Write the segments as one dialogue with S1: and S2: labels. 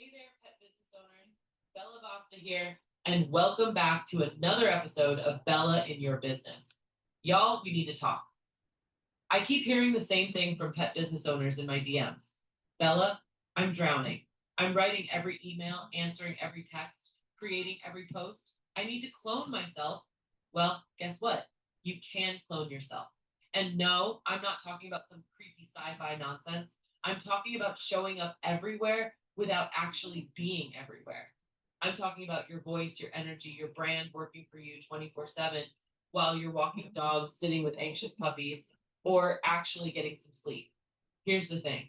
S1: Hey there, pet business owners. Bella Bafta here, and welcome back to another episode of Bella in Your Business. Y'all, we need to talk. I keep hearing the same thing from pet business owners in my DMs. Bella, I'm drowning. I'm writing every email, answering every text, creating every post. I need to clone myself. Well, guess what? You can clone yourself. And no, I'm not talking about some creepy sci fi nonsense. I'm talking about showing up everywhere without actually being everywhere. I'm talking about your voice, your energy, your brand working for you 24/7 while you're walking dogs, sitting with anxious puppies, or actually getting some sleep. Here's the thing: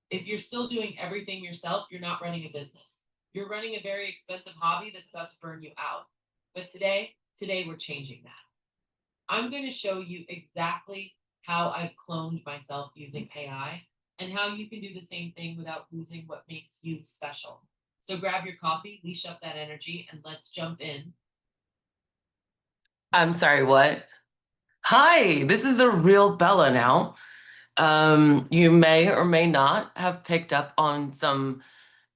S1: if you're still doing everything yourself, you're not running a business. You're running a very expensive hobby that's about to burn you out. But today we're changing that. I'm going to show you exactly how I've cloned myself using AI and how you can do the same thing without losing what makes you special. So grab your coffee, leash up that energy, and let's jump in.
S2: I'm sorry, what? Hi, this is the real Bella now. You may or may not have picked up on some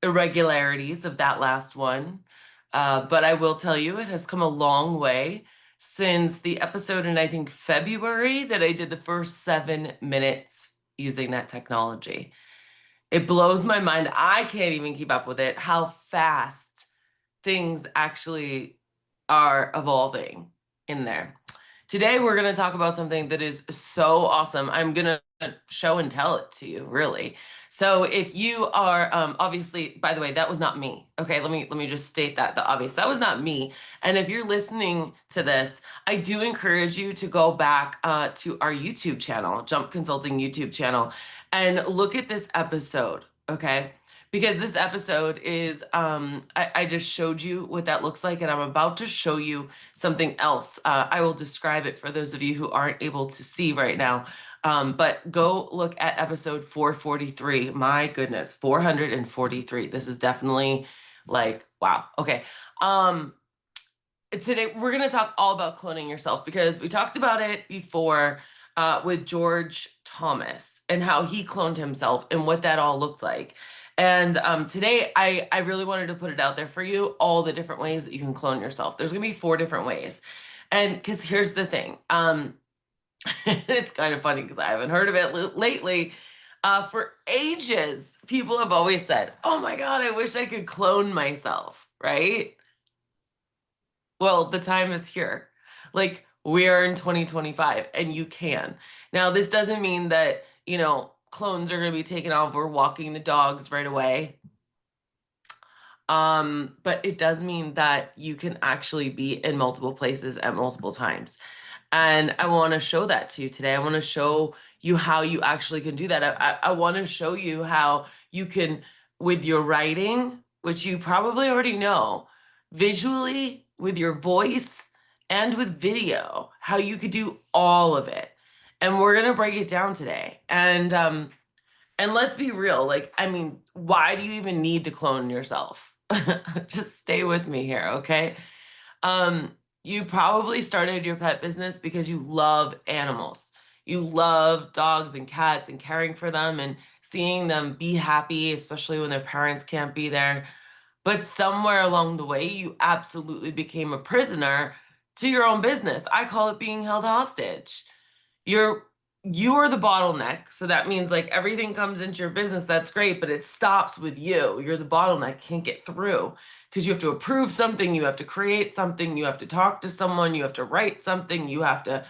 S2: irregularities of that last one, but I will tell you it has come a long way since the episode in, I think, February that I did the first 7 minutes using that technology. It blows my mind. I can't even keep up with it, how fast things actually are evolving in there. Today, we're going to talk about something that is so awesome. I'm going to show and tell it to you, really. So if you are obviously, by the way, that was not me. Okay, let me just state that the obvious. That was not me. And if you're listening to this, I do encourage you to go back to our YouTube channel, Jump Consulting YouTube channel, and look at this episode, okay? Because this episode is, I just showed you what that looks like, and I'm about to show you something else. I will describe it for those of you who aren't able to see right now. But go look at episode 443. My goodness, 443. This is definitely like, wow. Okay. Today we're going to talk all about cloning yourself because we talked about it before with George Thomas and how he cloned himself and what that all looks like. And today I really wanted to put it out there for you, all the different ways that you can clone yourself. There's going to be 4 different ways. And because here's the thing, it's kind of funny because I haven't heard of it lately. For ages, people have always said, oh my God, I wish I could clone myself, right? Well, the time is here. Like, we are in 2025 and you can. Now, this doesn't mean that, clones are going to be taken off. We're walking the dogs right away. But it does mean that you can actually be in multiple places at multiple times. And I want to show that to you today. I want to show you how you actually can do that. I want to show you how you can, with your writing, which you probably already know, visually, with your voice, and with video, how you could do all of it. And we're going to break it down today. And let's be real, like, I mean, why do you even need to clone yourself? Just stay with me here, okay? Um, you probably started your pet business because you love animals. You love dogs and cats and caring for them and seeing them be happy, especially when their parents can't be there. But somewhere along the way, you absolutely became a prisoner to your own business. I call it being held hostage. You're you are the bottleneck. So that means like everything comes into your business, that's great, but it stops with you. You're the bottleneck, can't get through because you have to approve something, you have to create something, you have to talk to someone, you have to write something, you have to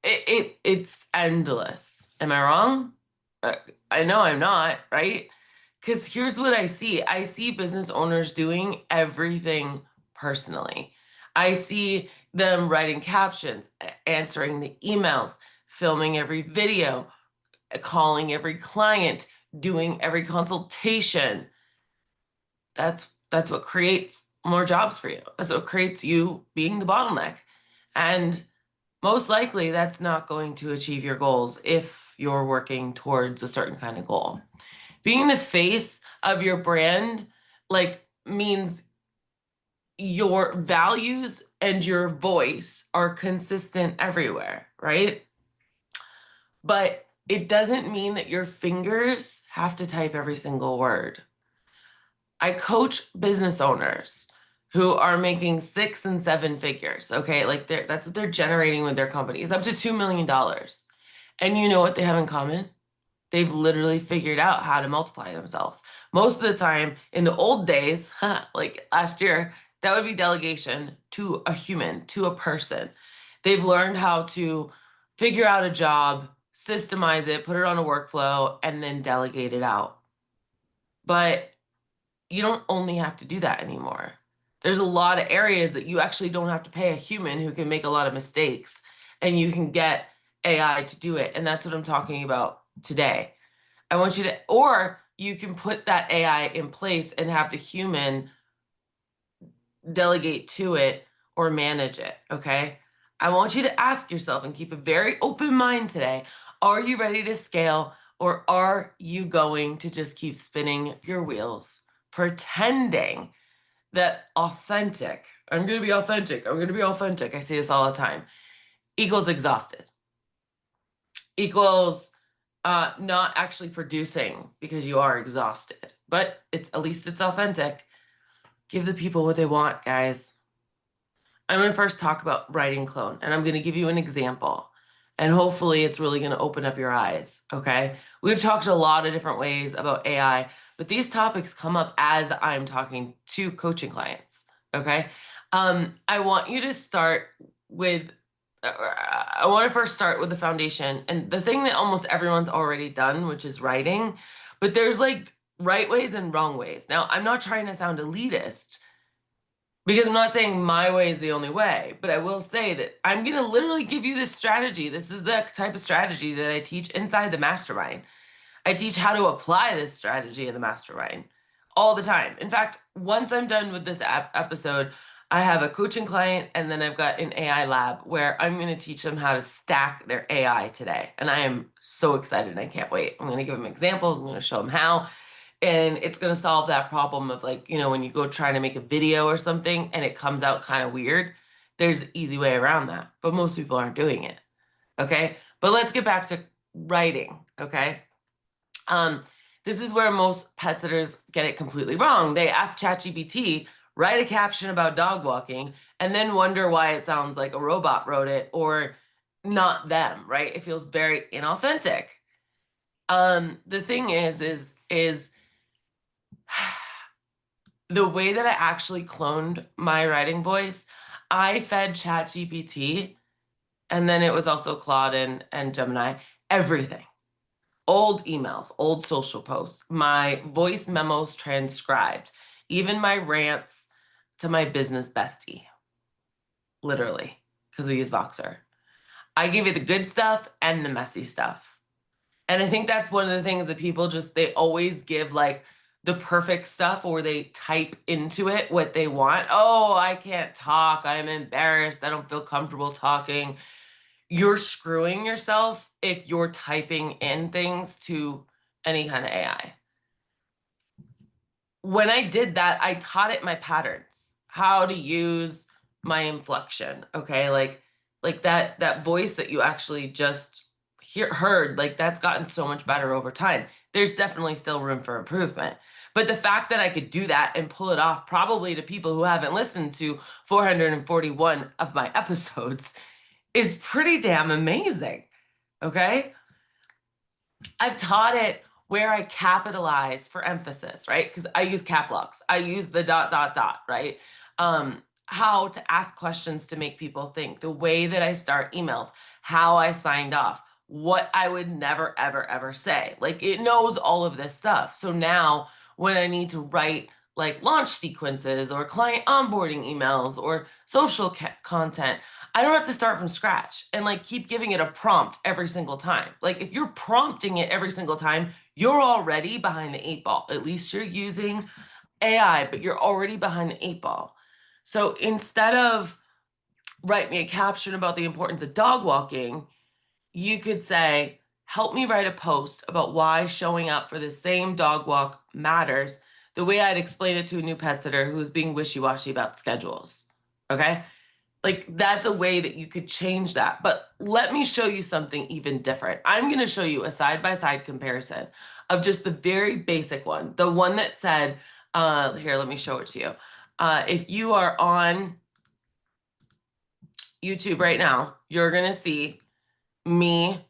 S2: it's endless. Am I wrong? Uh, I know I'm not, right? Because here's what I see. I see business owners doing everything personally. I see them writing captions, answering the emails, filming every video, calling every client, doing every consultation. That's what creates more jobs for you. That's what creates you being the bottleneck. And most likely that's not going to achieve your goals if you're working towards a certain kind of goal. Being the face of your brand like means your values and your voice are consistent everywhere, right? But it doesn't mean that your fingers have to type every single word. I coach business owners who are making 6 and 7 figures. Okay. Like that's what they're generating with their companies, up to $2 million. And you know what they have in common? They've literally figured out how to multiply themselves. Most of the time in the old days, like last year, that would be delegation to a human, to a person. They've learned how to figure out a job, systemize it, put it on a workflow, and then delegate it out. But you don't only have to do that anymore. There's a lot of areas that you actually don't have to pay a human who can make a lot of mistakes, and you can get AI to do it. And that's what I'm talking about today. I want you to, or you can put that AI in place and have the human delegate to it or manage it. Okay. I want you to ask yourself and keep a very open mind today. Are you ready to scale, or are you going to just keep spinning your wheels, pretending that authentic, I'm going to be authentic, I'm going to be authentic, I say this all the time, equals exhausted, equals not actually producing because you are exhausted, but it's at least it's authentic. Give the people what they want, guys. I'm going to first talk about writing clone, and I'm going to give you an example. And hopefully it's really going to open up your eyes, okay? We've talked a lot of different ways about AI, but these topics come up as I'm talking to coaching clients, okay? I want you to start with, I want to first start with the foundation and the thing that almost everyone's already done, which is writing, but there's like right ways and wrong ways. Now, I'm not trying to sound elitist, because I'm not saying my way is the only way, but I will say that I'm going to literally give you this strategy. This is the type of strategy that I teach inside the mastermind. I teach how to apply this strategy in the mastermind all the time. In fact, once I'm done with this episode, I have a coaching client, and then I've got an AI lab where I'm going to teach them how to stack their AI today. And I am so excited. I can't wait. I'm going to give them examples. I'm going to show them how. And it's going to solve that problem of, like, when you go try to make a video or something and it comes out kind of weird, there's an easy way around that, but most people aren't doing it. Okay. But let's get back to writing. Okay. This is where most pet sitters get it completely wrong. They ask ChatGPT, write a caption about dog walking, and then wonder why it sounds like a robot wrote it or not them, right? It feels very inauthentic. The thing is the way that I actually cloned my writing voice, I fed ChatGPT, and then it was also Claude and Gemini, everything. Old emails, old social posts, my voice memos transcribed, even my rants to my business bestie, literally, because we use Voxer. I give you the good stuff and the messy stuff. And I think that's one of the things that people they always give like the perfect stuff, or they type into it what they want. Oh, I can't talk. I'm embarrassed. I don't feel comfortable talking. You're screwing yourself if you're typing in things to any kind of AI. When I did that, I taught it my patterns, how to use my inflection. Okay. Like that voice that you actually just heard, like that's gotten so much better over time. There's definitely still room for improvement. But the fact that I could do that and pull it off probably to people who haven't listened to 441 of my episodes is pretty damn amazing. Okay. I've taught it where I capitalize for emphasis, right? Because I use cap locks. I use the dot, dot, dot, right? How to ask questions to make people think, the way that I start emails, how I signed off, what I would never, ever, ever say. Like, it knows all of this stuff. So now when I need to write like launch sequences or client onboarding emails or social content, I don't have to start from scratch and like keep giving it a prompt every single time. Like, if you're prompting it every single time, you're already behind the 8 ball. At least you're using AI, but you're already behind the 8 ball. So instead of write me a caption about the importance of dog walking, you could say, help me write a post about why showing up for the same dog walk matters, the way I'd explain it to a new pet sitter who's being wishy-washy about schedules. Okay. Like, that's a way that you could change that. But let me show you something even different. I'm going to show you a side-by-side comparison of just the very basic one, the one that said, Here, let me show it to you. If you are on YouTube right now, you're going to see me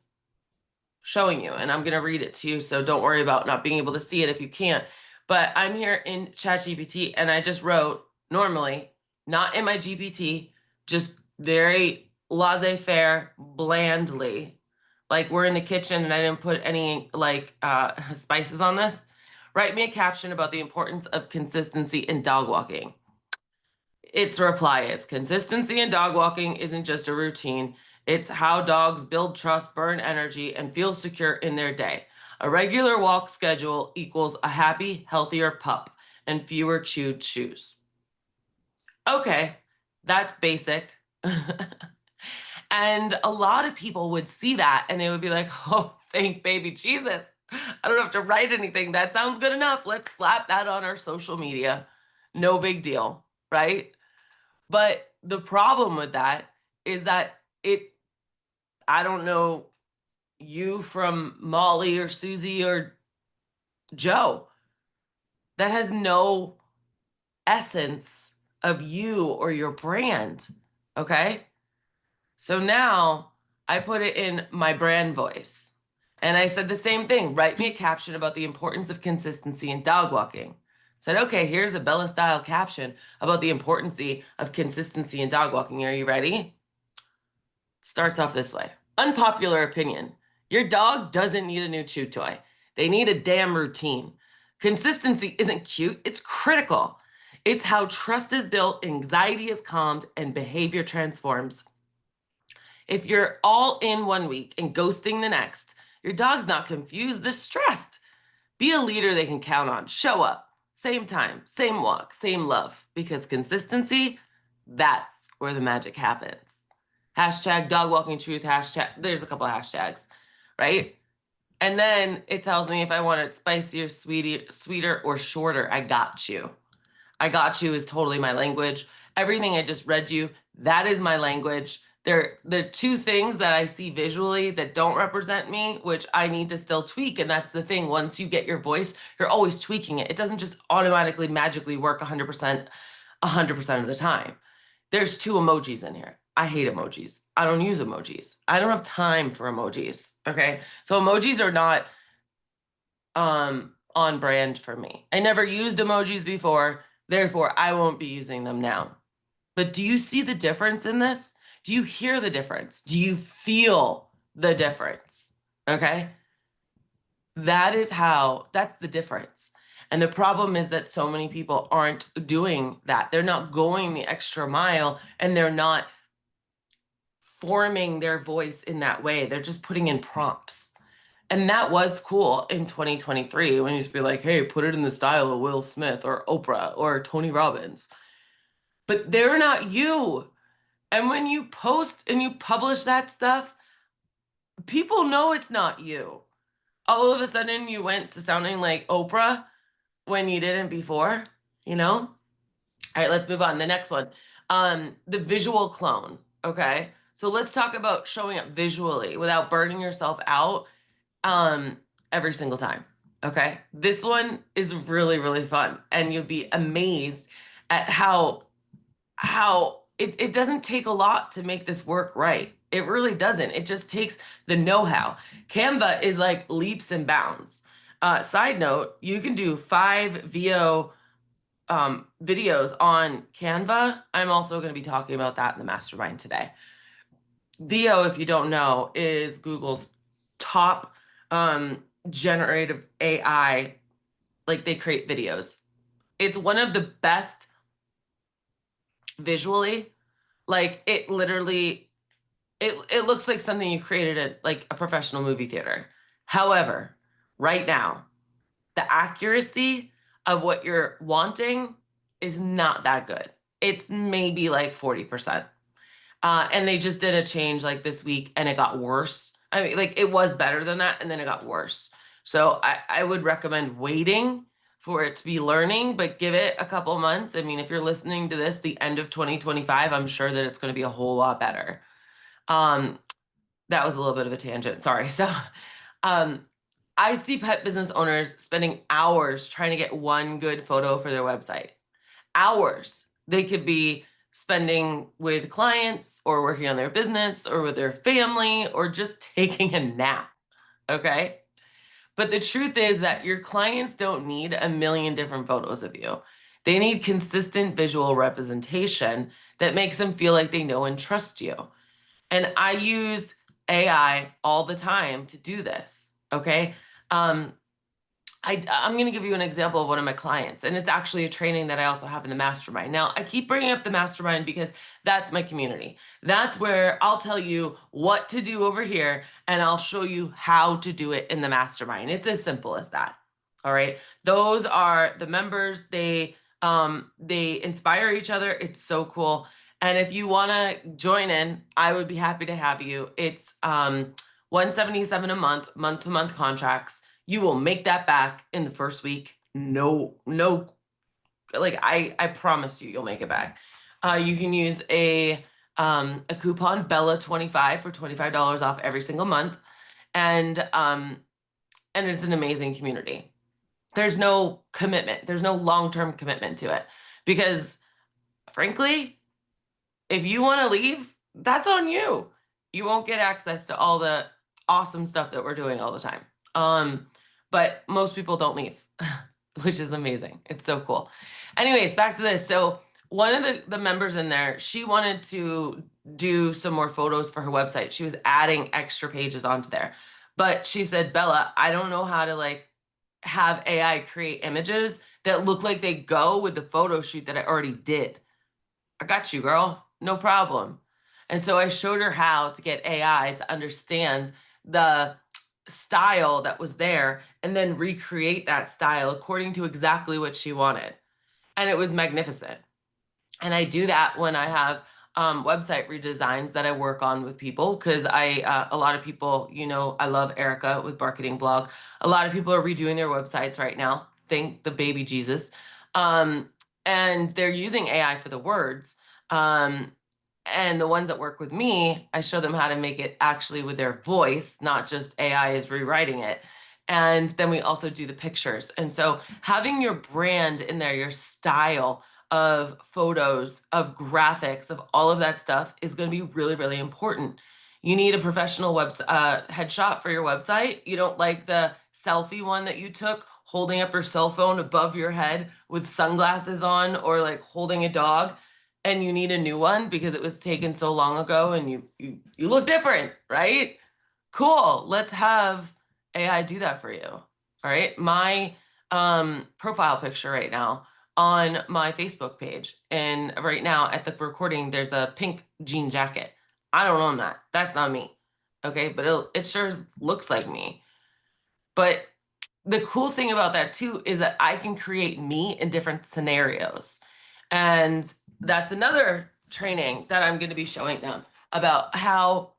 S2: showing you, and I'm going to read it to you. So don't worry about not being able to see it if you can't. But I'm here in ChatGPT, and I just wrote normally, not in my GPT, just very laissez-faire, blandly. Like we're in the kitchen and I didn't put any like spices on this. Write me a caption about the importance of consistency in dog walking. Its reply is consistency in dog walking isn't just a routine. It's how dogs build trust, burn energy, and feel secure in their day. A regular walk schedule equals a happy, healthier pup and fewer chewed shoes. Okay, that's basic. And a lot of people would see that and they would be like, oh, thank baby Jesus. I don't have to write anything. That sounds good enough. Let's slap that on our social media. No big deal, right? But the problem with that is that I don't know you from Molly or Susie or Joe. That has no essence of you or your brand. Okay. So now I put it in my brand voice. And I said the same thing. Write me a caption about the importance of consistency in dog walking. Said, okay, here's a Bella style caption about the importance of consistency in dog walking. Are you ready? Starts off this way. Unpopular opinion. Your dog doesn't need a new chew toy. They need a damn routine. Consistency isn't cute, it's critical. It's how trust is built, anxiety is calmed, and behavior transforms. If you're all in one week and ghosting the next, your dog's not confused, they're stressed. Be a leader they can count on. Show up. Same time, same walk, same love. Because consistency, that's where the magic happens. Hashtag dog walking truth, hashtag, there's a couple of hashtags, right? And then it tells me if I want it spicier, sweeter, or shorter. I got you. I got you is totally my language. Everything I just read you, that is my language. They're the two things that I see visually that don't represent me, which I need to still tweak. And that's the thing. Once you get your voice, you're always tweaking it. It doesn't just automatically magically work 100% of the time. There's two emojis in here. I hate emojis. I don't use emojis. I don't have time for emojis. Okay. So emojis are not on brand for me. I never used emojis before, therefore I won't be using them now. But do you see the difference in this? Do you hear the difference? Do you feel the difference? Okay? That's the difference. And the problem is that so many people aren't doing that. They're not going the extra mile and they're not forming their voice in that way. They're just putting in prompts. And that was cool in 2023 when you used to be like, hey, put it in the style of Will Smith or Oprah or Tony Robbins. But they're not you. And when you post and you publish that stuff, people know it's not you. All of a sudden, you went to sounding like Oprah when you didn't before, you know? All right, let's move on. The next one, the visual clone. Okay, so let's talk about showing up visually without burning yourself out every single time. Okay, this one is really, really fun, and you'll be amazed at how it doesn't take a lot to make this work right. It really doesn't. It just takes the know-how. Canva is like leaps and bounds. Side note, you can do 5 VO videos on Canva. I'm also going to be talking about that in the mastermind today. VO, if you don't know, is Google's top generative AI. Like they create videos. It's one of the best visually. Like it literally, it looks like something you created at like a professional movie theater. However, right now, the accuracy of what you're wanting is not that good. It's maybe like 40%. And they just did a change like this week and it got worse. I mean, like it was better than that and then it got worse. So I would recommend waiting for it to be learning, but give it a couple months. I mean, if you're listening to this the end of 2025, I'm sure that it's going to be a whole lot better. That was a little bit of a tangent. Sorry. So um, I see pet business owners spending hours trying to get one good photo for their website. Hours. They could be spending with clients or working on their business or with their family or just taking a nap. Okay. But the truth is that your clients don't need a million different photos of you. They need consistent visual representation that makes them feel like they know and trust you. And I use AI all the time to do this. Okay. Um, I'm going to give you an example of one of my clients, and it's actually a training that I also have in the mastermind. Now, I keep bringing up the mastermind because that's my community. That's where I'll tell you what to do over here, and I'll show you how to do it in the mastermind. It's as simple as that. All right. Those are the members. They inspire each other. It's so cool. And if you want to join in, I would be happy to have you. It's 177 a month to month contracts. You will make that back in the first week. No, like I promise you'll make it back. You can use a coupon Bella25 for $25 off every single month. And it's an amazing community. There's no commitment. There's no long-term commitment to it because frankly, if you want to leave, that's on you. You won't get access to all the awesome stuff that we're doing all the time. But most people don't leave, which is amazing. It's so cool. Anyways, back to this. So one of the members in there, she wanted to do some more photos for her website. She was adding extra pages onto there. But she said, Bella, I don't know how to like have AI create images that look like they go with the photo shoot that I already did. I got you, girl. No problem. And so I showed her how to get AI to understand the style that was there and then recreate that style according to exactly what she wanted. And it was magnificent. And I do that when I have website redesigns that I work on with people because a lot of people, I love Erica with Marketing Blog. A lot of people are redoing their websites right now. Thank the baby Jesus. Um, and they're using AI for the words. Um, and the ones that work with me, I show them how to make it actually with their voice, not just AI is rewriting it. And then we also do the pictures. And so having your brand in there, your style, of photos, of graphics, of all of that stuff is going to be really, really important. You need a professional headshot for your website. You don't like the selfie one that you took holding up your cell phone above your head with sunglasses on or like holding a dog and you need a new one because it was taken so long ago and you look different, right? Cool. Let's have AI do that for you. All right. My profile picture right now on my Facebook page. And right now at the recording, there's a pink jean jacket. I don't own that. That's not me. Okay. But it sure looks like me. But the cool thing about that too is that I can create me in different scenarios. And that's another training that I'm going to be showing them about how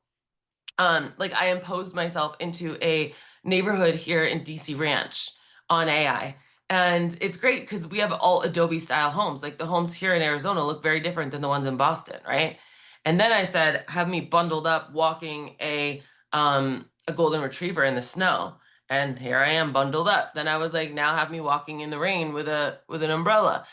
S2: like I imposed myself into a neighborhood here in DC Ranch on AI. And it's great because we have all Adobe style homes. Like the homes here in Arizona look very different than the ones in Boston, right? And then I said, have me bundled up walking a golden retriever in the snow. And here I am bundled up. Then I was like, now have me walking in the rain with an umbrella.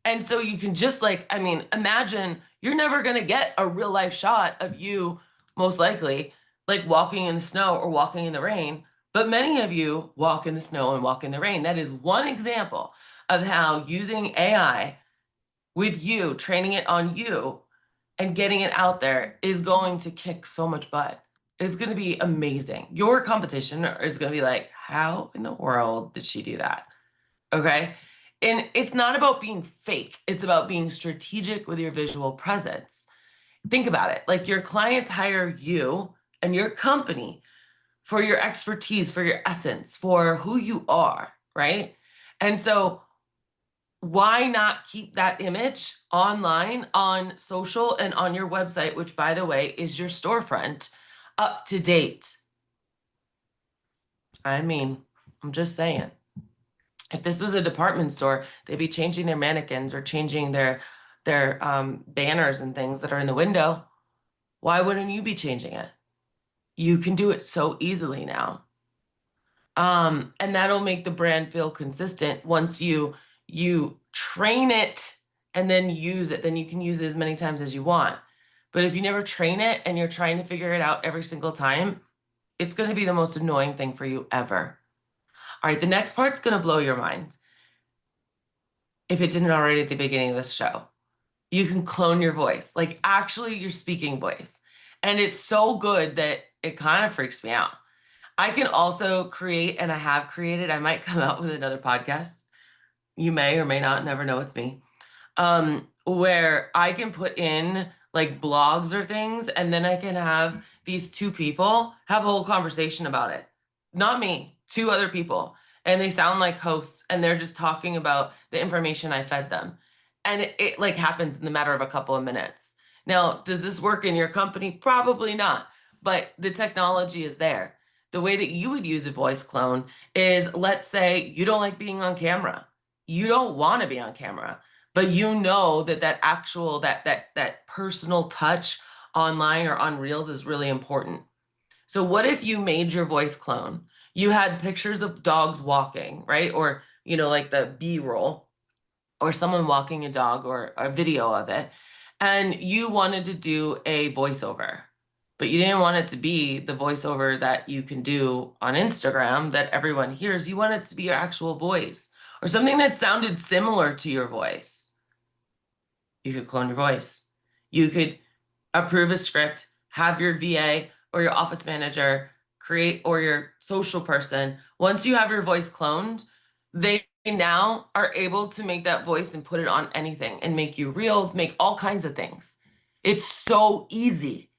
S2: And so you can just like, I mean, imagine you're never gonna get a real life shot of you, most likely, like walking in the snow or walking in the rain, but many of you walk in the snow and walk in the rain. That is one example of how using AI with you, training it on you and getting it out there is going to kick so much butt. It's going to be amazing. Your competition is going to be like, how in the world did she do that? Okay. And it's not about being fake. It's about being strategic with your visual presence. Think about it. Like your clients hire you and your company for your expertise, for your essence, for who you are, right? And so why not keep that image online, on social, and on your website, which by the way is your storefront, up to date? I mean, I'm just saying. If this was a department store, they'd be changing their mannequins or changing their banners and things that are in the window. Why wouldn't you be changing it? You can do it so easily now. And that'll make the brand feel consistent once you train it and then use it, then you can use it as many times as you want. But if you never train it and you're trying to figure it out every single time, it's going to be the most annoying thing for you ever. All right, the next part's going to blow your mind. If it didn't already at the beginning of this show, you can clone your voice, like actually your speaking voice. And it's so good that it kind of freaks me out. I can also create, and I have created, I might come out with another podcast. You may or may not, never know it's me. Where I can put in like blogs or things, and then I can have these two people have a whole conversation about it. Not me, two other people. And they sound like hosts, and they're just talking about the information I fed them. And it like happens in the matter of a couple of minutes. Now, does this work in your company? Probably not, but the technology is there. The way that you would use a voice clone is, let's say you don't like being on camera. You don't want to be on camera, but you know that that actual that personal touch online or on Reels is really important. So what if you made your voice clone? You had pictures of dogs walking, right? Or, like the B-roll or someone walking a dog or a video of it, and you wanted to do a voiceover, but you didn't want it to be the voiceover that you can do on Instagram that everyone hears. You want it to be your actual voice or something that sounded similar to your voice. You could clone your voice. You could approve a script, have your VA or your office manager create, or your social person. Once you have your voice cloned, they now are able to make that voice and put it on anything and make you reels, make all kinds of things. It's so easy.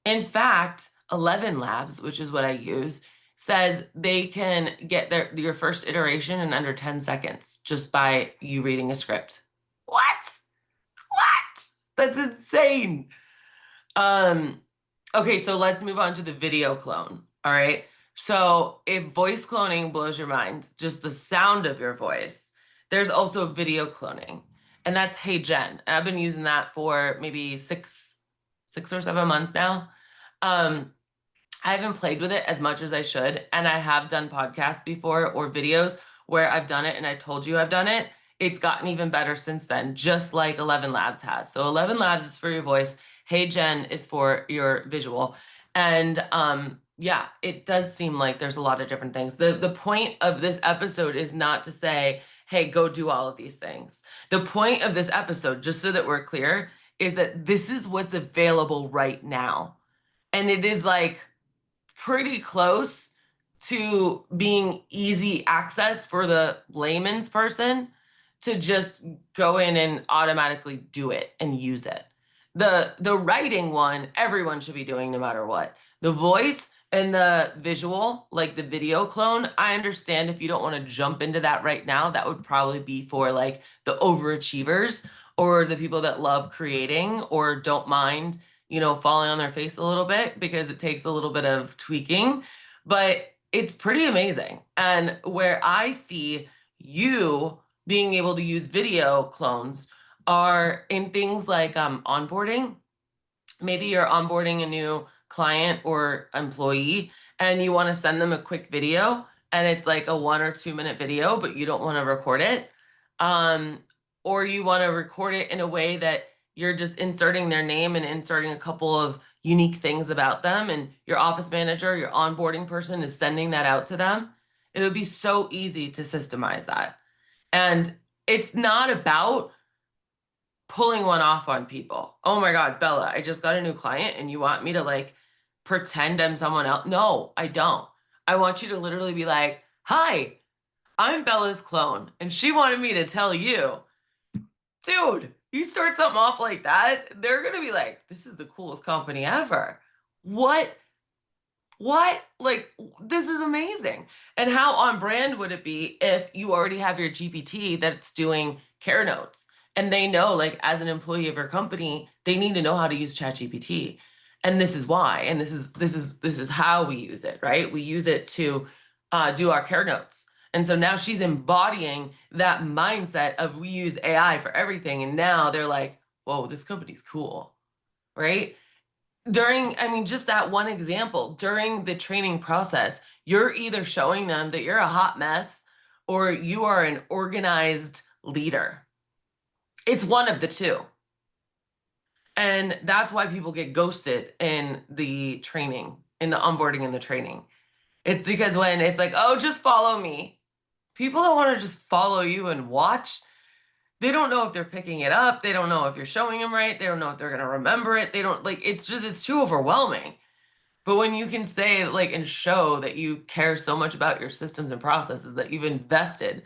S2: In fact, 11 Labs, which is what I use, says they can get your first iteration in under 10 seconds just by you reading a script. What? What? That's insane. Um, okay, so let's move on to the video clone. All right. So if voice cloning blows your mind, just the sound of your voice, there's also video cloning. And that's Hey Jen. I've been using that for maybe six or 7 months now. I haven't played with it as much as I should. And I have done podcasts before or videos where I've done it and I told you I've done it. It's gotten even better since then, just like 11 Labs has. So 11 Labs is for your voice. Hey Jen is for your visual. And yeah, it does seem like there's a lot of different things. The point of this episode is not to say, hey, go do all of these things. The point of this episode, just so that we're clear, is that this is what's available right now. And it is like pretty close to being easy access for the layman's person to just go in and automatically do it and use it. The writing one, everyone should be doing no matter what. The voice and the visual, like the video clone, I understand if you don't want to jump into that right now, that would probably be for like the overachievers or the people that love creating or don't mind, falling on their face a little bit because it takes a little bit of tweaking, but it's pretty amazing. And where I see you being able to use video clones are in things like onboarding. Maybe you're onboarding a new client or employee and you want to send them a quick video and it's like a 1 or 2 minute video, but you don't want to record it. Or you want to record it in a way that you're just inserting their name and inserting a couple of unique things about them, and your office manager, your onboarding person is sending that out to them. It would be so easy to systemize that. And it's not about pulling one off on people. Oh my God, Bella, I just got a new client and you want me to like pretend I'm someone else? No, I don't. I want you to literally be like, hi, I'm Bella's clone. And she wanted me to tell you, dude, you start something off like that, they're going to be like, this is the coolest company ever. What? What? Like, this is amazing. And how on brand would it be if you already have your GPT that's doing care notes and they know, like, as an employee of your company, they need to know how to use ChatGPT. And this is why. And this is how we use it, right? We use it to do our care notes. And so now she's embodying that mindset of we use AI for everything. And now they're like, whoa, this company's cool, right? I mean, just that one example, during the training process, you're either showing them that you're a hot mess or you are an organized leader. It's one of the two. And that's why people get ghosted in the training, in the onboarding and the training. It's because when it's like, oh, just follow me, people don't want to just follow you and watch. They don't know if they're picking it up. They don't know if you're showing them right. They don't know if they're going to remember it. They don't like it's too overwhelming. But when you can say like and show that you care so much about your systems and processes that you've invested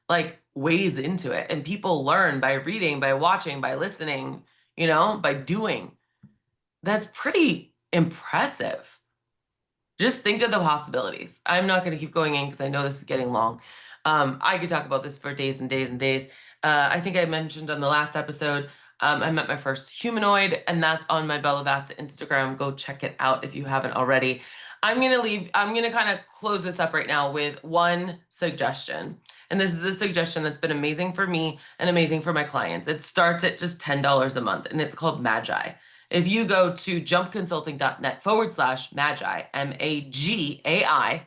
S2: like ways into it and people learn by reading, by watching, by listening, by doing. That's pretty impressive. Just think of the possibilities. I'm not going to keep going in because I know this is getting long. I could talk about this for days and days and days. I think I mentioned on the last episode, I met my first humanoid, and that's on my Bella Vasta Instagram. Go check it out if you haven't already. I'm going to kind of close this up right now with one suggestion. And this is a suggestion that's been amazing for me and amazing for my clients. It starts at just $10 a month, and it's called Magi. If you go to jumpconsulting.net/Magi, Magai,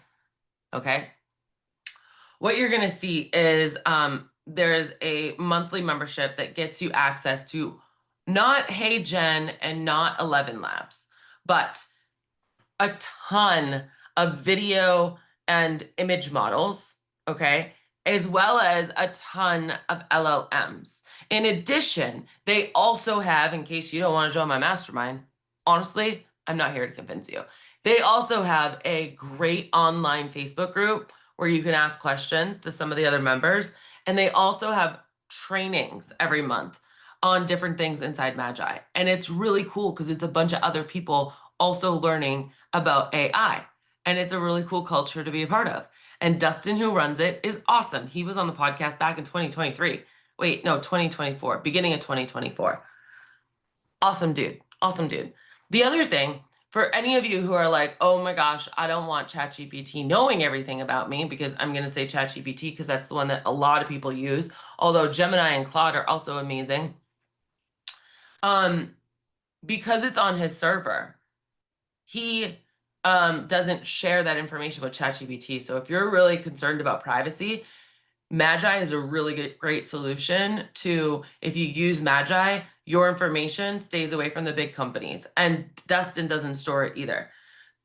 S2: okay, what you're going to see is there's a monthly membership that gets you access to not Hey Jen and not 11 Labs, but a ton of video and image models, okay, as well as a ton of LLMs. In addition, they also have, in case you don't want to join my mastermind, honestly, I'm not here to convince you. They also have a great online Facebook group where you can ask questions to some of the other members. And they also have trainings every month on different things inside Magi. And it's really cool because it's a bunch of other people also learning about AI. And it's a really cool culture to be a part of. And Dustin, who runs it, is awesome. He was on the podcast back in 2023. Wait, no, 2024, beginning of 2024. Awesome dude. Awesome dude. The other thing, for any of you who are like, oh my gosh, I don't want ChatGPT knowing everything about me, because I'm going to say ChatGPT because that's the one that a lot of people use, although Gemini and Claude are also amazing. Because it's on his server, he doesn't share that information with ChatGPT. So if you're really concerned about privacy, Magi is a really great solution to, if you use Magi, your information stays away from the big companies. And Dustin doesn't store it either.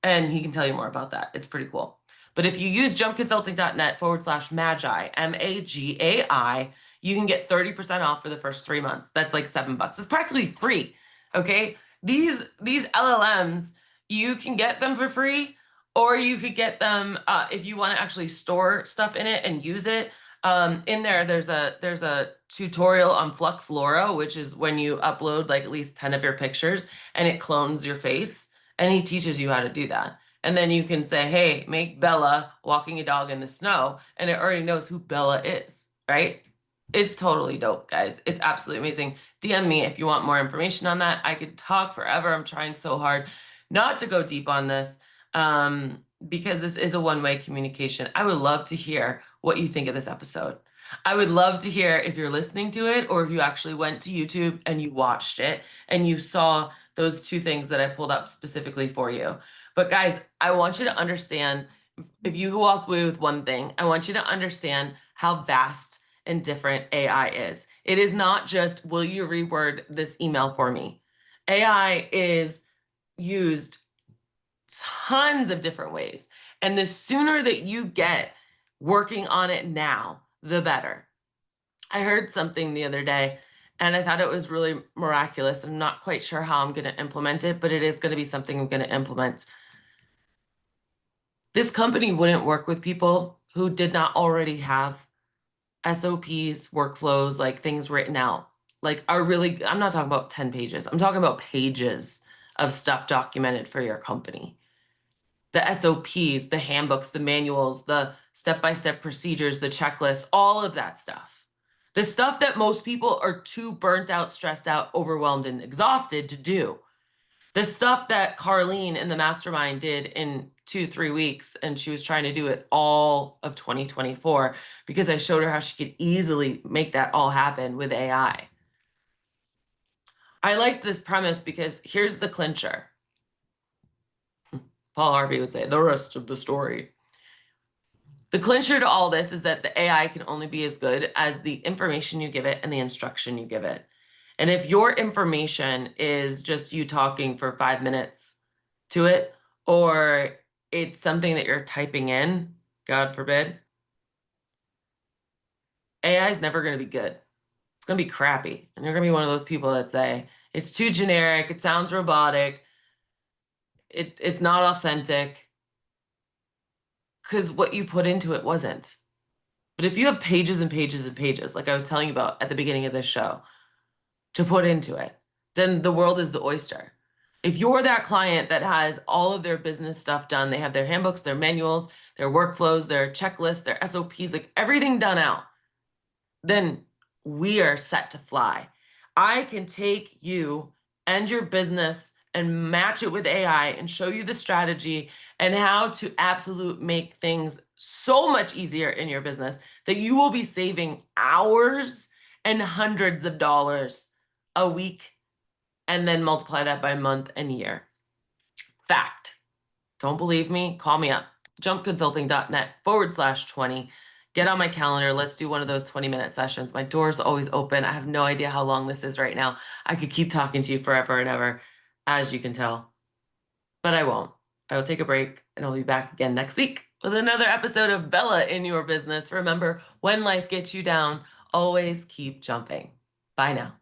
S2: And he can tell you more about that. It's pretty cool. But if you use jumpconsulting.net/Magi, Magai, you can get 30% off for the first 3 months. That's like $7. It's practically free. Okay. These LLMs, you can get them for free, or you could get them if you want to actually store stuff in it and use it. In there's a tutorial on Flux Laura, which is when you upload like at least 10 of your pictures and it clones your face, and he teaches you how to do that. And then you can say, hey, make Bella walking a dog in the snow, and it already knows who Bella is, right? It's totally dope, guys. It's absolutely amazing. DM me if you want more information on that. I could talk forever. I'm trying so hard not to go deep on this, because this is a one-way communication. I would love to hear what you think of this episode. I would love to hear if you're listening to it or if you actually went to YouTube and you watched it and you saw those two things that I pulled up specifically for you. But guys, I want you to understand, if you walk away with one thing, I want you to understand how vast and different AI is. It is not just, will you reword this email for me? AI is used tons of different ways. And the sooner that you get working on it now, the better. I heard something the other day and I thought it was really miraculous. I'm not quite sure how I'm going to implement it, but it is going to be something I'm going to implement. This company wouldn't work with people who did not already have SOPs, workflows, like things written out. Like are really, I'm not talking about 10 pages. I'm talking about pages of stuff documented for your company. The SOPs, the handbooks, the manuals, the step-by-step procedures, the checklists, all of that stuff. The stuff that most people are too burnt out, stressed out, overwhelmed, and exhausted to do. The stuff that Carlene in the mastermind did in 2 to 3 weeks, and she was trying to do it all of 2024 because I showed her how she could easily make that all happen with AI. I liked this premise because here's the clincher. Paul Harvey would say, the rest of the story. The clincher to all this is that the AI can only be as good as the information you give it and the instruction you give it. And if your information is just you talking for 5 minutes to it, or it's something that you're typing in, God forbid, AI is never going to be good. It's going to be crappy. And you're going to be one of those people that say, it's too generic, it sounds robotic, it's not authentic, because what you put into it wasn't. But if you have pages and pages and pages, like I was telling you about at the beginning of this show, to put into it, then the world is the oyster. If you're that client that has all of their business stuff done, they have their handbooks, their manuals, their workflows, their checklists, their SOPs, like everything done out, then we are set to fly. I can take you and your business and match it with AI and show you the strategy and how to absolute make things so much easier in your business that you will be saving hours and hundreds of dollars a week, and then multiply that by month and year. Fact. Don't believe me? Call me up. jumpconsulting.net/20. Get on my calendar. Let's do one of those 20-minute sessions. My door's always open. I have no idea how long this is right now. I could keep talking to you forever and ever, as you can tell, but I won't. I will take a break and I'll be back again next week with another episode of Bella in Your Business. Remember, when life gets you down, always keep jumping. Bye now.